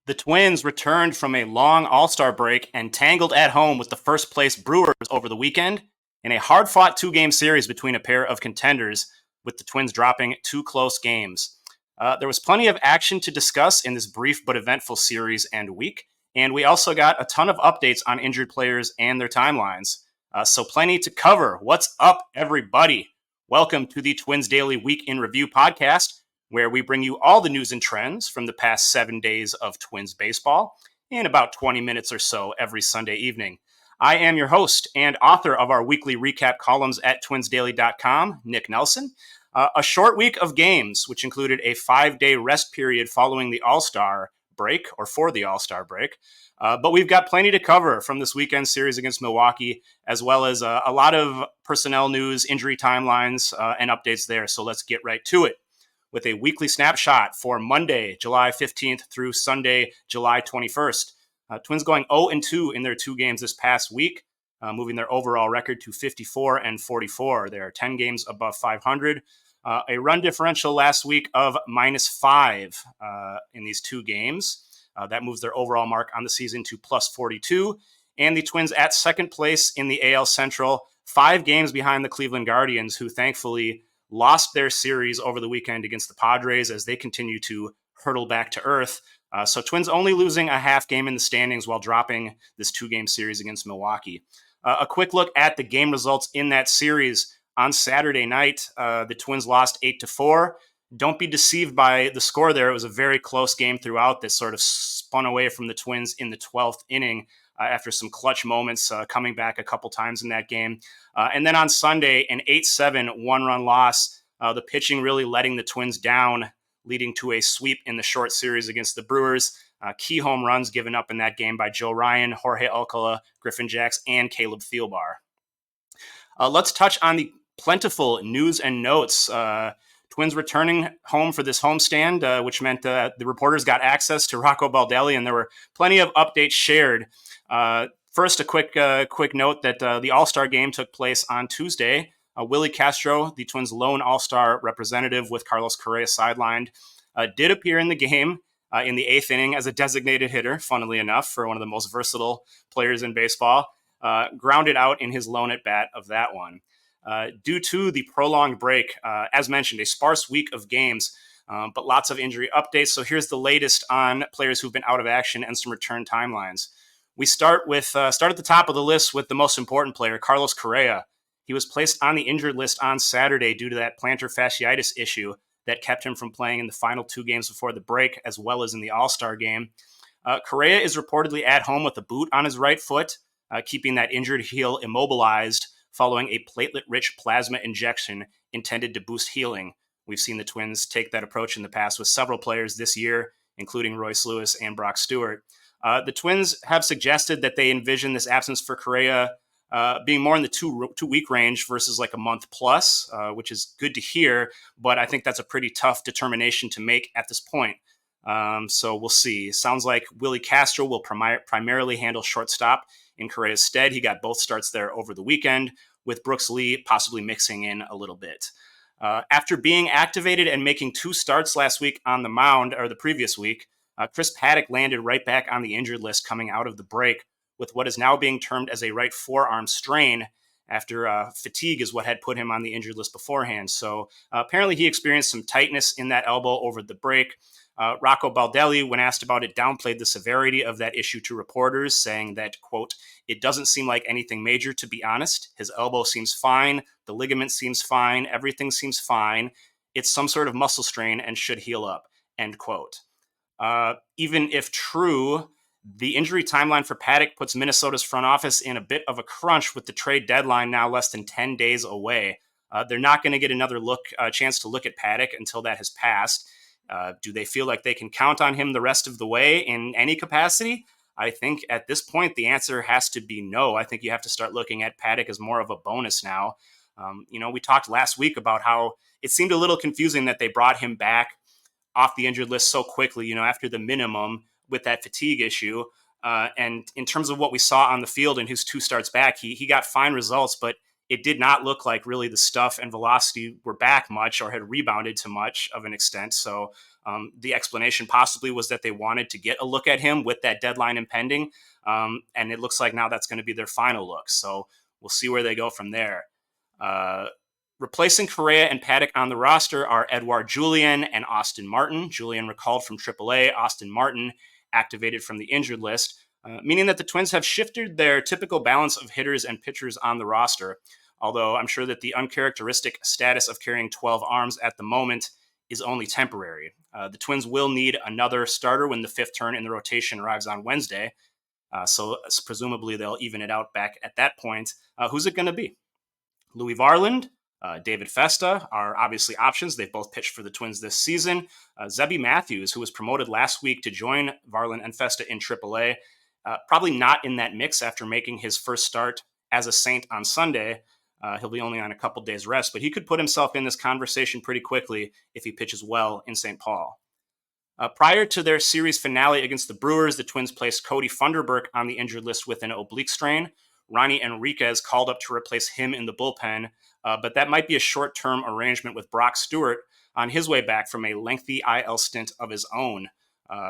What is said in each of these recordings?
The Twins returned from a long All-Star break and tangled at home with the first-place Brewers over the weekend in a hard-fought two-game series between a pair of contenders, with the Twins dropping two close games. There was plenty of action to discuss in this brief but eventful series and week, and we also got a ton of updates on injured players and their timelines. So plenty to cover. What's up, everybody? Welcome to the Twins Daily Week in Review podcast, where we bring you all the news and trends from the past 7 days of Twins baseball in about 20 minutes or so every Sunday evening. I am your host and author of our weekly recap columns at twinsdaily.com, Nick Nelson. A short week of games, which included a 5-day rest period following the All-Star break, or for the All-Star break. But we've got plenty to cover from this weekend series against Milwaukee, as well as a lot of personnel news, injury timelines, and updates there. So let's get right to it with a weekly snapshot for Monday, July 15th through Sunday, July 21st. Twins going 0-2 in their two games this past week, moving their overall record to 54-44. They are 10 games above 500. A run differential last week of -5 in these two games. That moves their overall mark on the season to +42. And the Twins at second place in the AL Central, 5 games behind the Cleveland Guardians, who thankfully lost their series over the weekend against the Padres as they continue to hurtle back to earth. So Twins only losing a half game in the standings while dropping this 2-game series against Milwaukee. A quick look at the game results in that series. On Saturday night, the Twins lost 8-4. Don't be deceived by the score there. It was a very close game throughout that sort of spun away from the Twins in the 12th inning after some clutch moments, coming back a couple times in that game. And then on Sunday, an 8-7 one-run loss, the pitching really letting the Twins down, leading to a sweep in the short series against the Brewers. Key home runs given up in that game by Joe Ryan, Jorge Alcala, Griffin Jacks, and Caleb Thielbar. Let's touch on the plentiful news and notes. Twins returning home for this homestand, which meant the reporters got access to Rocco Baldelli, and there were plenty of updates shared. First, a quick note that the All-Star game took place on Tuesday. Willie Castro, the Twins' lone All-Star representative with Carlos Correa sidelined, did appear in the game in the 8th inning as a designated hitter, funnily enough, for one of the most versatile players in baseball. Grounded out in his lone at-bat of that one. Due to the prolonged break, as mentioned, a sparse week of games, but lots of injury updates. So here's the latest on players who've been out of action and some return timelines. We start at the top of the list with the most important player, Carlos Correa. He was placed on the injured list on Saturday due to that plantar fasciitis issue that kept him from playing in the final 2 games before the break, as well as in the All-Star game. Correa is reportedly at home with a boot on his right foot, keeping that injured heel immobilized following a platelet-rich plasma injection intended to boost healing. We've seen the Twins take that approach in the past with several players this year, including Royce Lewis and Brock Stewart. The Twins have suggested that they envision this absence for Correa being more in the 2-week range versus like a month plus, which is good to hear, but I think that's a pretty tough determination to make at this point. So we'll see. Sounds like Willie Castro will primarily handle shortstop in Correa's stead. He got both starts there over the weekend, with Brooks Lee possibly mixing in a little bit. After being activated and making 2 starts last week on the mound, or the previous week, Chris Paddack landed right back on the injured list coming out of the break with what is now being termed as a right forearm strain after fatigue is what had put him on the injured list beforehand. So apparently he experienced some tightness in that elbow over the break. Rocco Baldelli, when asked about it, downplayed the severity of that issue to reporters, saying that, quote, "It doesn't seem like anything major, to be honest. His elbow seems fine. The ligament seems fine. Everything seems fine. It's some sort of muscle strain and should heal up," end quote. Even if true, the injury timeline for Paddack puts Minnesota's front office in a bit of a crunch with the trade deadline now less than 10 days away. They're not going to get another chance to look at Paddack until that has passed. Do they feel like they can count on him the rest of the way in any capacity? I think at this point, the answer has to be no. I think you have to start looking at Paddack as more of a bonus now. We talked last week about how it seemed a little confusing that they brought him back off the injured list so quickly, after the minimum with that fatigue issue. And in terms of what we saw on the field in his 2 starts back, he got fine results, but it did not look like really the stuff and velocity were back much or had rebounded to much of an extent. So The explanation possibly was that they wanted to get a look at him with that deadline impending, and it looks like now that's going to be their final look. So we'll see where they go from there. Replacing Correa and Paddock on the roster are Edouard Julien and Austin Martin. Julien recalled from AAA, Austin Martin activated from the injured list, meaning that the Twins have shifted their typical balance of hitters and pitchers on the roster, although I'm sure that the uncharacteristic status of carrying 12 arms at the moment is only temporary. The Twins will need another starter when the fifth turn in the rotation arrives on Wednesday, so presumably they'll even it out back at that point. Who's it going to be? Louis Varland, David Festa are obviously options. They've both pitched for the Twins this season. Zebby Matthews, who was promoted last week to join Varland and Festa in AAA, probably not in that mix after making his first start as a Saint on Sunday. He'll be only on a couple days rest, but he could put himself in this conversation pretty quickly if he pitches well in St. Paul. Prior to their series finale against the Brewers, the Twins placed Cody Funderburk on the injured list with an oblique strain. Ronnie Enriquez called up to replace him in the bullpen, but that might be a short-term arrangement with Brock Stewart on his way back from a lengthy IL stint of his own.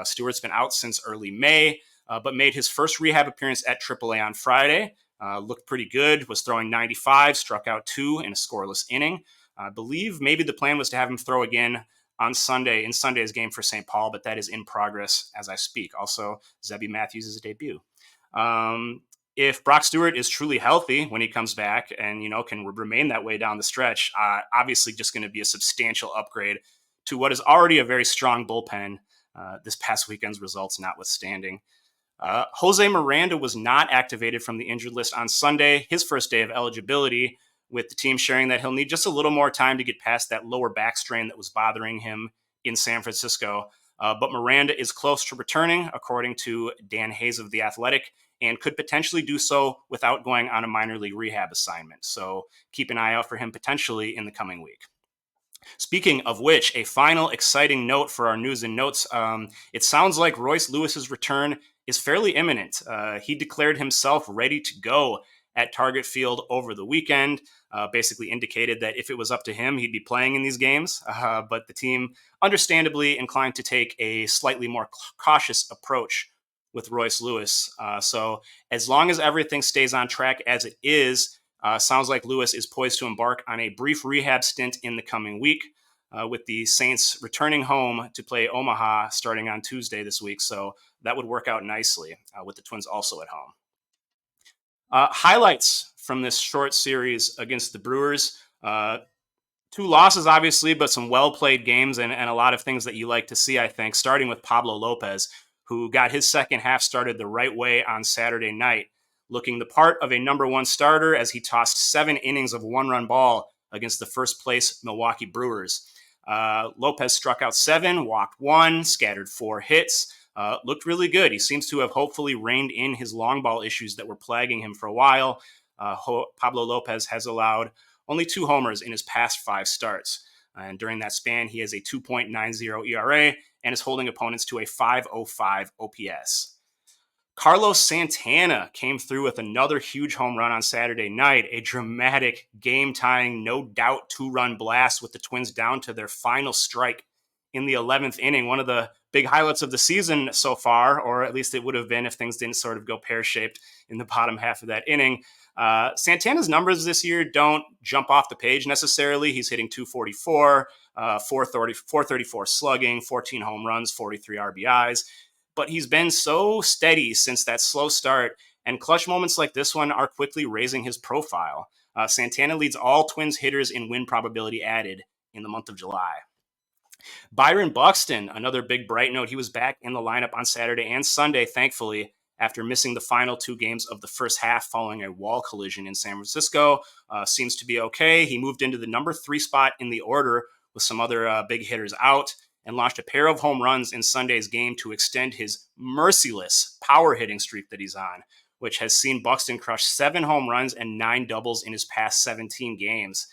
Stewart's been out since early May, but made his first rehab appearance at AAA on Friday. Looked pretty good, was throwing 95, struck out 2 in a scoreless inning. I believe maybe the plan was to have him throw again on Sunday in Sunday's game for St. Paul, but that is in progress as I speak. Also, Zebby Matthews' debut. If Brock Stewart is truly healthy when he comes back and, can remain that way down the stretch, obviously just going to be a substantial upgrade to what is already a very strong bullpen, this past weekend's results notwithstanding. Jose Miranda was not activated from the injured list on Sunday, his first day of eligibility, with the team sharing that he'll need just a little more time to get past that lower back strain that was bothering him in San Francisco. But Miranda is close to returning, according to Dan Hayes of The Athletic, and could potentially do so without going on a minor league rehab assignment. So keep an eye out for him potentially in the coming week. Speaking of which, a final exciting note for our news and notes. It sounds like Royce Lewis's return is fairly imminent. He declared himself ready to go at Target Field over the weekend, basically indicated that if it was up to him, he'd be playing in these games. But the team, understandably inclined to take a slightly more cautious approach with Royce Lewis. So as long as everything stays on track as it is, sounds like Lewis is poised to embark on a brief rehab stint in the coming week, with the Saints returning home to play Omaha starting on Tuesday this week. So that would work out nicely, with the Twins also at home. Highlights from this short series against the Brewers. 2 losses, obviously, but some well-played games and a lot of things that you like to see, I think, starting with Pablo Lopez, who got his second half started the right way on Saturday night, looking the part of a number 1 starter as he tossed 7 innings of 1-run ball against the first-place Milwaukee Brewers. Lopez struck out 7, walked 1, scattered 4 hits, looked really good. He seems to have hopefully reined in his long ball issues that were plaguing him for a while. Pablo Lopez has allowed only 2 homers in his past 5 starts. And during that span, he has a 2.90 ERA and is holding opponents to a 5.05 OPS. Carlos Santana came through with another huge home run on Saturday night, a dramatic game-tying, no doubt 2-run blast with the Twins down to their final strike in the 11th inning. One of the big highlights of the season so far, or at least it would have been if things didn't sort of go pear-shaped in the bottom half of that inning. Santana's numbers this year don't jump off the page necessarily. He's hitting 244, 434 slugging, 14 home runs, 43 RBIs. But he's been so steady since that slow start, and clutch moments like this one are quickly raising his profile. Santana leads all Twins hitters in win probability added in the month of July. Byron Buxton, another big bright note. He was back in the lineup on Saturday and Sunday, thankfully, after missing the final 2 games of the first half following a wall collision in San Francisco. Seems to be okay. He moved into the number 3 spot in the order with some other big hitters out, and launched a pair of home runs in Sunday's game to extend his merciless power hitting streak that he's on, which has seen Buxton crush 7 home runs and 9 doubles in his past 17 games.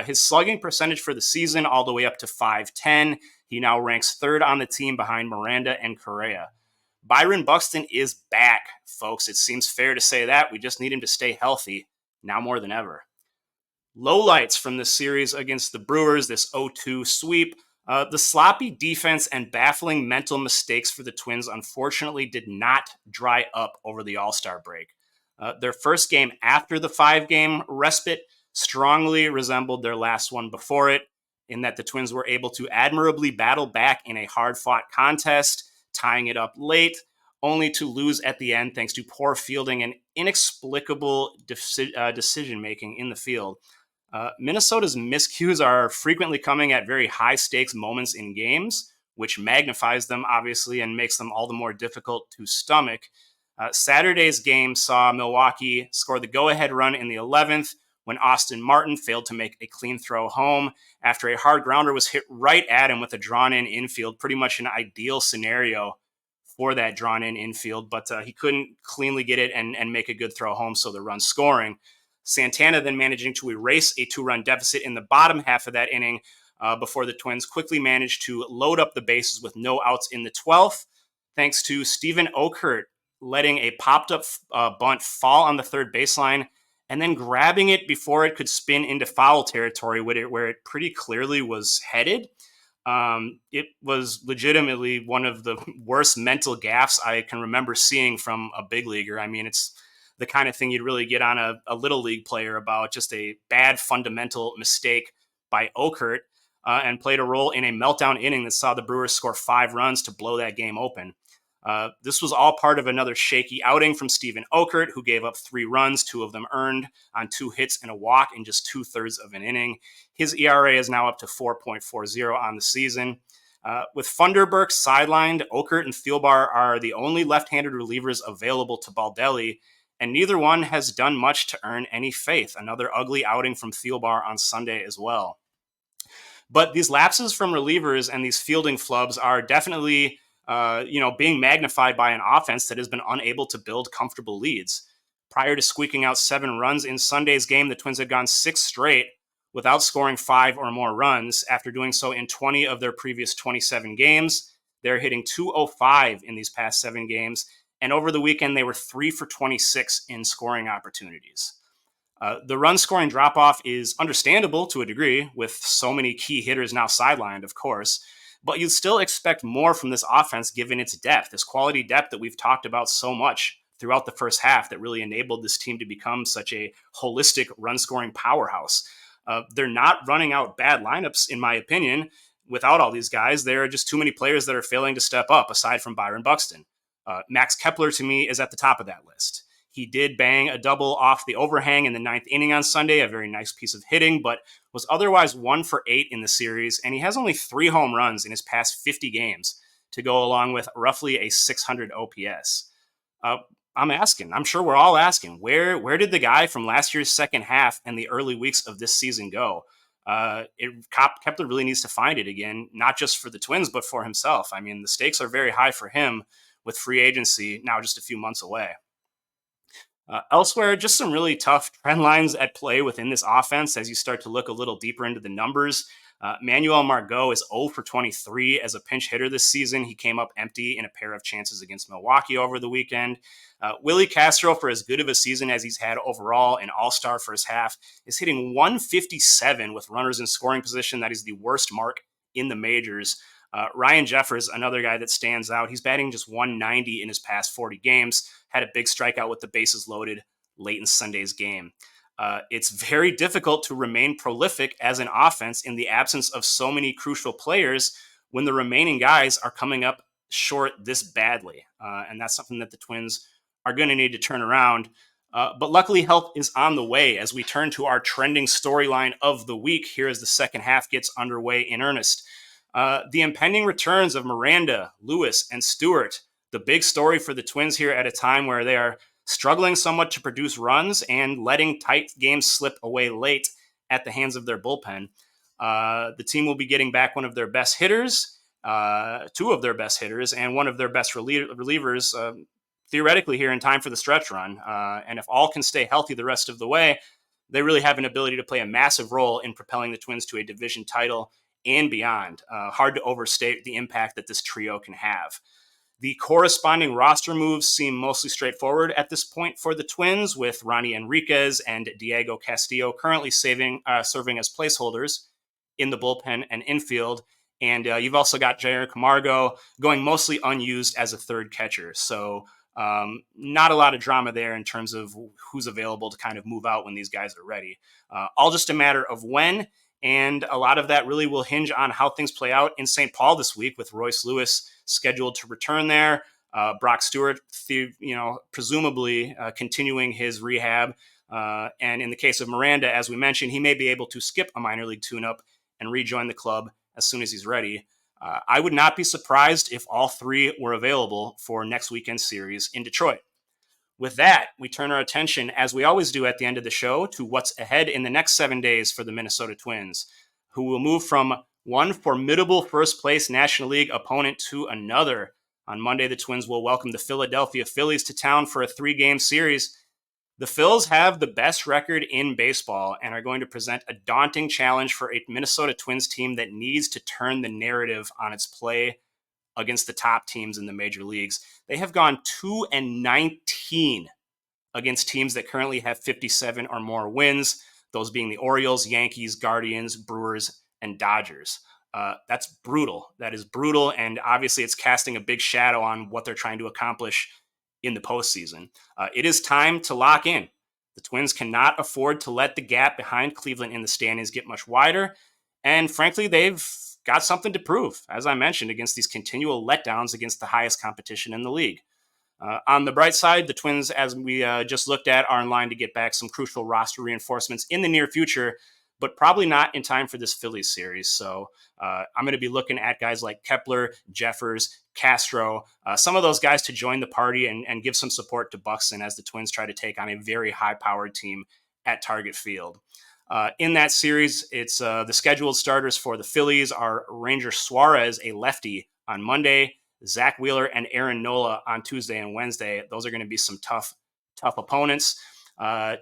His slugging percentage for the season all the way up to .510. He now ranks 3rd on the team behind Miranda and Correa. Byron Buxton is back, folks. It seems fair to say that. We just need him to stay healthy now more than ever. Lowlights from this series against the Brewers, this 0-2 sweep. The sloppy defense and baffling mental mistakes for the Twins unfortunately did not dry up over the All-Star break. Their first game after the 5-game respite strongly resembled their last one before it, in that the Twins were able to admirably battle back in a hard-fought contest, tying it up late, only to lose at the end thanks to poor fielding and inexplicable decision-making in the field. Minnesota's miscues are frequently coming at very high stakes moments in games, which magnifies them, obviously, and makes them all the more difficult to stomach. Saturday's game saw Milwaukee score the go-ahead run in the 11th when Austin Martin failed to make a clean throw home after a hard grounder was hit right at him with a drawn-in infield, pretty much an ideal scenario for that drawn-in infield, but he couldn't cleanly get it and make a good throw home, so the run scoring. Santana then managing to erase a 2-run deficit in the bottom half of that inning before the Twins quickly managed to load up the bases with no outs in the 12th, thanks to Steven Okert letting a popped-up bunt fall on the third baseline and then grabbing it before it could spin into foul territory where it pretty clearly was headed. It was legitimately one of the worst mental gaffes I can remember seeing from a big leaguer. I mean, it's the kind of thing you'd really get on a little league player about, just a bad fundamental mistake by Okert, and played a role in a meltdown inning that saw the Brewers score 5 runs to blow that game open. This was all part of another shaky outing from Steven Okert, who gave up 3 runs, 2 of them earned on 2 hits and a walk in just 2/3 of an inning. His ERA is now up to 4.40 on the season. With Funderburk sidelined, Okert and Thielbar are the only left-handed relievers available to Baldelli, and neither one has done much to earn any faith. Another ugly outing from Thielbar on Sunday as well. But these lapses from relievers and these fielding flubs are definitely being magnified by an offense that has been unable to build comfortable leads. Prior to squeaking out 7 runs in Sunday's game, the Twins had gone 6 straight without scoring 5 or more runs. After doing so in 20 of their previous 27 games, they're hitting .205 in these past 7 games, and over the weekend they were 3 for 26 in scoring opportunities. The run-scoring drop-off is understandable to a degree, with so many key hitters now sidelined, of course, but you'd still expect more from this offense given its depth, this quality depth that we've talked about so much throughout the first half that really enabled this team to become such a holistic run-scoring powerhouse. They're not running out bad lineups, in my opinion. Without all these guys, there are just too many players that are failing to step up, aside from Byron Buxton. Max Kepler, to me, is at the top of that list. He did bang a double off the overhang in the 9th inning on Sunday, a very nice piece of hitting, but was otherwise 1 for 8 in the series, and he has only 3 home runs in his past 50 games to go along with roughly a 600 OPS. I'm sure we're all asking, where did the guy from last year's second half and the early weeks of this season go? Kepler really needs to find it again, not just for the Twins, but for himself. I mean, the stakes are very high for him with free agency now just a few months away. Elsewhere, just some really tough trend lines at play within this offense as you start to look a little deeper into the numbers. Manuel Margot is 0 for 23 as a pinch hitter this season. He came up empty in a pair of chances against Milwaukee over the weekend. Willie Castro, for as good of a season as he's had overall, an all-star first half, is hitting 157 with runners in scoring position. That is the worst mark in the majors. Ryan Jeffers, another guy that stands out. He's batting just 190 in his past 40 games, had a big strikeout with the bases loaded late in Sunday's game. It's very difficult to remain prolific as an offense in the absence of so many crucial players when the remaining guys are coming up short this badly. And that's something that the Twins are going to need to turn around. But luckily, help is on the way as we turn to our trending storyline of the week here as the second half gets underway in earnest. The impending returns of Miranda, Lewis, and Stewart, the big story for the Twins here at a time where they are struggling somewhat to produce runs and letting tight games slip away late at the hands of their bullpen. The team will be getting back one of their best hitters, 2 of their best hitters, and one of their best relievers, theoretically here in time for the stretch run. And if all can stay healthy the rest of the way, they really have an ability to play a massive role in propelling the Twins to a division title and beyond. Hard to overstate the impact that this trio can have. The corresponding roster moves seem mostly straightforward at this point for the Twins, with Ronnie Enriquez and Diego Castillo currently serving as placeholders in the bullpen and infield, And you've also got Jair Camargo going mostly unused as a third catcher. So not a lot of drama there in terms of who's available to kind of move out when these guys are ready. All just a matter of when. And a lot of that really will hinge on how things play out in St. Paul this week, with Royce Lewis scheduled to return there. Brock Stewart, presumably continuing his rehab. And in the case of Miranda, as we mentioned, he may be able to skip a minor league tune-up and rejoin the club as soon as he's ready. I would not be surprised if all three were available for next weekend's series in Detroit. With that, we turn our attention, as we always do at the end of the show, to what's ahead in the next 7 days for the Minnesota Twins, who will move from one formidable first-place National League opponent to another. On Monday, the Twins will welcome the Philadelphia Phillies to town for a 3-game series. The Phils have the best record in baseball and are going to present a daunting challenge for a Minnesota Twins team that needs to turn the narrative on its play against the top teams in the major leagues. They have gone 2-19 against teams that currently have 57 or more wins, those being the Orioles, Yankees, Guardians, Brewers, and Dodgers. That's brutal. That is brutal, and obviously it's casting a big shadow on what they're trying to accomplish in the postseason. It is time to lock in. The Twins cannot afford to let the gap behind Cleveland in the standings get much wider, and frankly, they've got something to prove, as I mentioned, against these continual letdowns against the highest competition in the league. On the bright side, the Twins, as we just looked at, are in line to get back some crucial roster reinforcements in the near future, but probably not in time for this Phillies series. So I'm going to be looking at guys like Kepler, Jeffers, Castro, some of those guys to join the party and give some support to Buxton as the Twins try to take on a very high-powered team at Target Field. In that series, it's the scheduled starters for the Phillies are Ranger Suarez, a lefty, on Monday, Zach Wheeler and Aaron Nola on Tuesday and Wednesday. Those are going to be some tough opponents.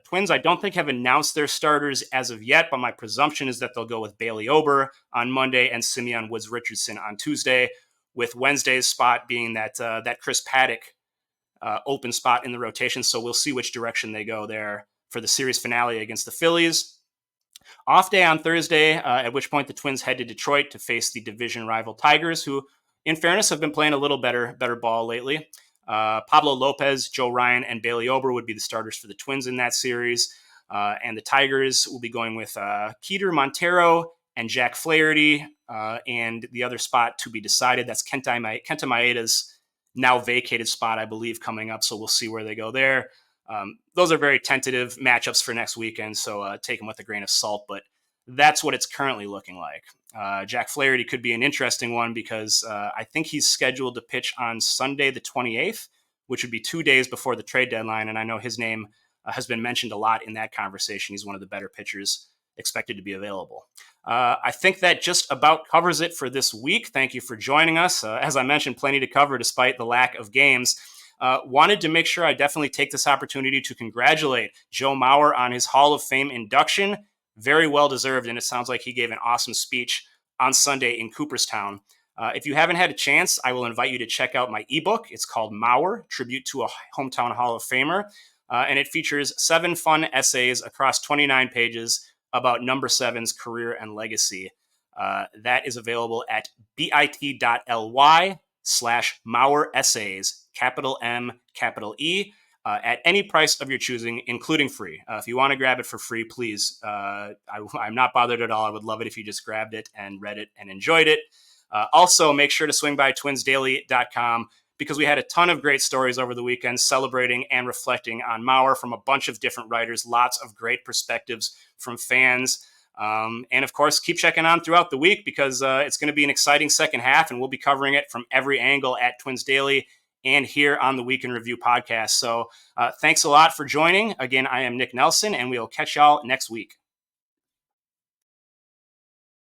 Twins, I don't think, have announced their starters as of yet, but my presumption is that they'll go with Bailey Ober on Monday and Simeon Woods Richardson on Tuesday, with Wednesday's spot being that Chris Paddock open spot in the rotation. So we'll see which direction they go there for the series finale against the Phillies. Off day on Thursday, at which point the Twins head to Detroit to face the division rival Tigers, who, in fairness, have been playing a little better ball lately. Pablo Lopez, Joe Ryan, and Bailey Ober would be the starters for the Twins in that series. And the Tigers will be going with Keter Montero and Jack Flaherty. And the other spot to be decided, that's Kenta Maeda's now vacated spot, I believe, coming up. So we'll see where they go there. Those are very tentative matchups for next weekend, so take them with a grain of salt. But that's what it's currently looking like. Jack Flaherty could be an interesting one because I think he's scheduled to pitch on Sunday the 28th, which would be 2 days before the trade deadline. And I know his name has been mentioned a lot in that conversation. He's one of the better pitchers expected to be available. I think that just about covers it for this week. Thank you for joining us. As I mentioned, plenty to cover despite the lack of games. Wanted to make sure I definitely take this opportunity to congratulate Joe Mauer on his Hall of Fame induction. Very well deserved, and it sounds like he gave an awesome speech on Sunday in Cooperstown. If you haven't had a chance, I will invite you to check out my ebook. It's called Mauer, Tribute to a Hometown Hall of Famer, and it features 7 fun essays across 29 pages about number 7's career and legacy. That is available at bit.ly/Mauer Essays, capital M, capital E, at any price of your choosing, including free. If you want to grab it for free, please. I'm not bothered at all. I would love it if you just grabbed it and read it and enjoyed it. Also, make sure to swing by twinsdaily.com because we had a ton of great stories over the weekend celebrating and reflecting on Mauer from a bunch of different writers, lots of great perspectives from fans. And of course, keep checking on throughout the week because it's going to be an exciting second half, and we'll be covering it from every angle at Twins Daily and here on the Week in Review podcast. So thanks a lot for joining. Again, I am Nick Nelson, and we'll catch y'all next week.